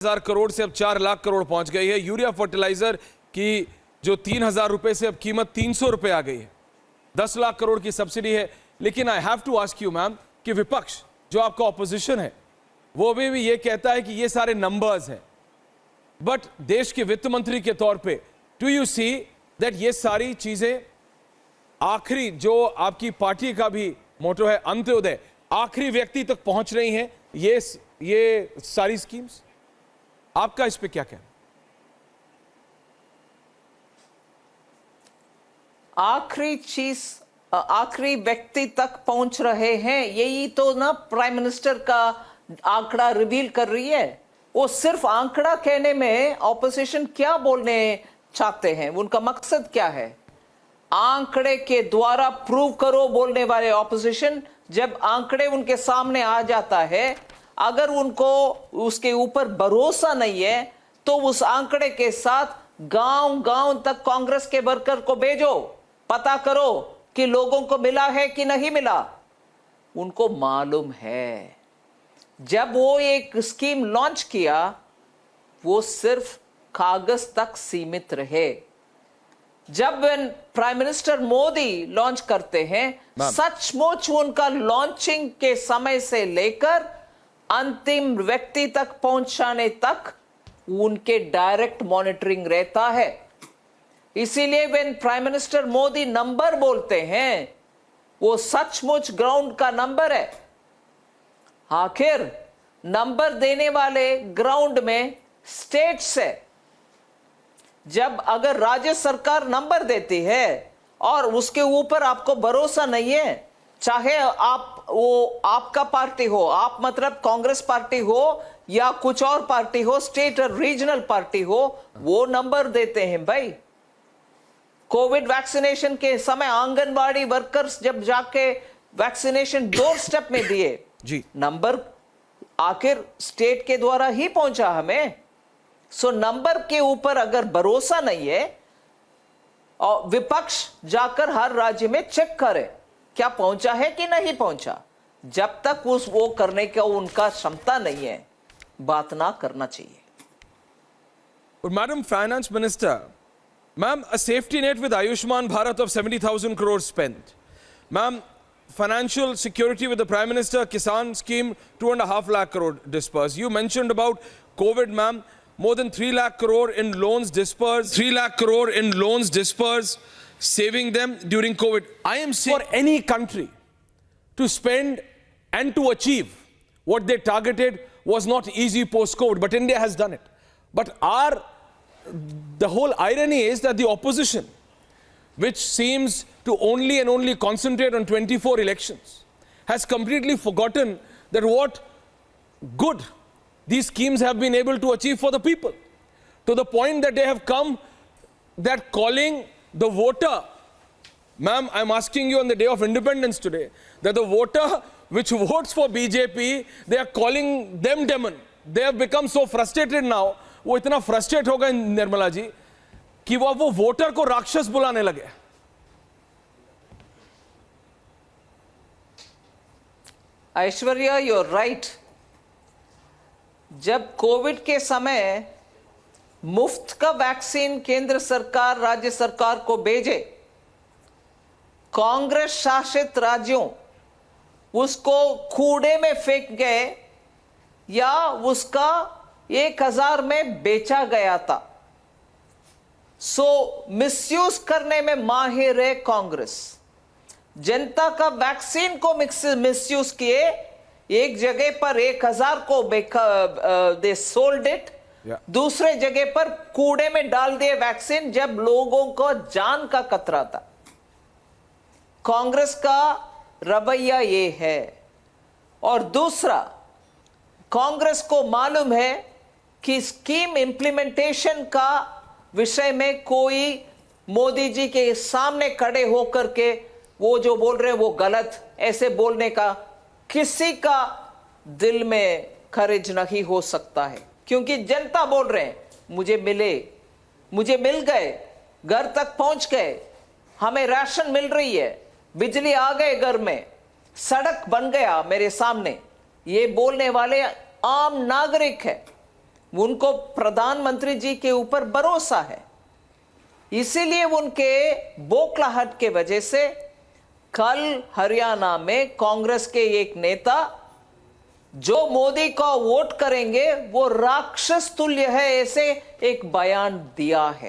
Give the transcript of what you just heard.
हजार करोड़ से अब 4 लाख करोड़ पहुंच गई है। यूरिया फर्टिलाइजर की जो 3,000 रुपए से अब कीमत 300 रुपए आ गई है। 10 लाख करोड़ की सब्सिडी है। लेकिन I have to ask you ma'am कि विपक्ष जो आपका ऑपोजिशन है वो अभी भी ये कहता है कि ये सारे नंबर्स हैं, बट देश के वित्त मंत्री के तौर पे डू यू सी दैट ये सारी चीजें आखिरी जो आपकी पार्टी का भी मोटो है अंत्योदय, आखिरी व्यक्ति तक पहुंच रही हैं ये सारी स्कीम्स? आपका इस पे क्या कहना? आखिरी चीज आखिरी व्यक्ति तक पहुंच रहे हैं, यही तो ना प्राइम मिनिस्टर का आंकड़ा रिवील कर रही है। वो सिर्फ आंकड़ा कहने में ऑपोजिशन क्या बोलने चाहते हैं, उनका मकसद क्या है? आंकड़े के द्वारा प्रूव करो बोलने वाले ऑपोजिशन, जब आंकड़े उनके सामने आ जाता है, अगर उनको उसके ऊपर भरोसा नहीं है तो उस आंकड़े के साथ गांव-गांव तक कांग्रेस के वर्कर को भेजो, पता करो कि लोगों को मिला है कि नहीं मिला। उनको मालूम है जब वो एक स्कीम लॉन्च किया वो सिर्फ कागज तक सीमित रहे। जब प्राइम मिनिस्टर मोदी लॉन्च करते हैं, सचमुच उनका लॉन्चिंग के समय से लेकर अंतिम व्यक्ति तक पहुंचाने तक उनके डायरेक्ट मॉनिटरिंग रहता है। इसीलिए when prime minister Modi number बोलते हैं वो सचमुच ग्राउंड का नंबर है। आखिर नंबर देने वाले ग्राउंड में स्टेट्स है। जब अगर राज्य सरकार नंबर देती है और उसके ऊपर आपको भरोसा नहीं है, चाहे आप वो आपका पार्टी हो, आप मतलब कांग्रेस पार्टी हो या कुछ और पार्टी हो, स्टेट और रीजनल पार्टी हो, वो नंबर देते हैं भाई। कोविड वैक्सीनेशन के समय आंगनबाड़ी वर्कर्स जब जाके वैक्सीनेशन डोर स्टेप में दिए जी, नंबर आखिर स्टेट के द्वारा ही पहुंचा हमें। सो नंबर के ऊपर अगर भरोसा नहीं है और विपक्ष जाकर हर राज्य में चेक करे क्या पहुंचा है कि नहीं पहुंचा, जब तक वो करने का उनका क्षमता नहीं है, बात ना करना चाहिए। Madam Finance Minister, ma'am, a safety net with Ayushman Bharat of 70,000 crores spent. Ma'am, financial security with the Prime Minister, Kisan scheme, 2.5 lakh crore dispersed. You mentioned about COVID, ma'am, more than 3 lakh crore in loans dispersed, 3 lakh crore in loans dispersed, saving them during COVID. I am saying for any country to spend and to achieve what they targeted was not easy post-COVID, but India has done it. But the whole irony is that the opposition, which seems to only and only concentrate on 24 elections, has completely forgotten that what good these schemes have been able to achieve for the people, to the point that they have come that calling the voter, ma'am, I'm asking you on the day of independence today, that the voter which votes for BJP, they are calling them demon. They have become so frustrated now, वो इतना frustrate हो गए निर्मला जी कि वो voter को राक्षस बुलाने लगे। Aishwarya, you're right. जब कोविड के समय मुफ्त का वैक्सीन केंद्र सरकार राज्य सरकार को भेजे, कांग्रेस शासित राज्यों उसको कूड़े में फेंक गए या उसका 1,000 में बेचा गया था। सो मिसयूज करने में माहिर है कांग्रेस। जनता का वैक्सीन को मिसयूज किए, एक जगह पर 1,000 को दे सोल्ड इट, दूसरे जगह पर कूड़े में डाल दिए वैक्सीन जब लोगों को जान का खतरा था। कांग्रेस का रवैया ये है। और दूसरा, कांग्रेस को मालूम है कि स्कीम इंप्लीमेंटेशन का विषय में कोई मोदी जी के सामने खड़े होकर के वो जो बोल रहे हैं वो गलत, ऐसे बोलने का किसी का दिल में खर्च नहीं हो सकता है, क्योंकि जनता बोल रहे हैं मुझे मिले, मुझे मिल गए, घर तक पहुंच गए, हमें राशन मिल रही है, बिजली आ गए घर में, सड़क बन गया मेरे सामने। ये बोलने वाले आम नागरिक है। उनको प्रधानमंत्री जी के ऊपर भरोसा है, इसीलिए उनके बौखलाहट के वजह से कल हरियाणा में कांग्रेस के एक नेता जो मोदी का वोट करेंगे वो राक्षस तुल्य है, ऐसे एक बयान दिया है।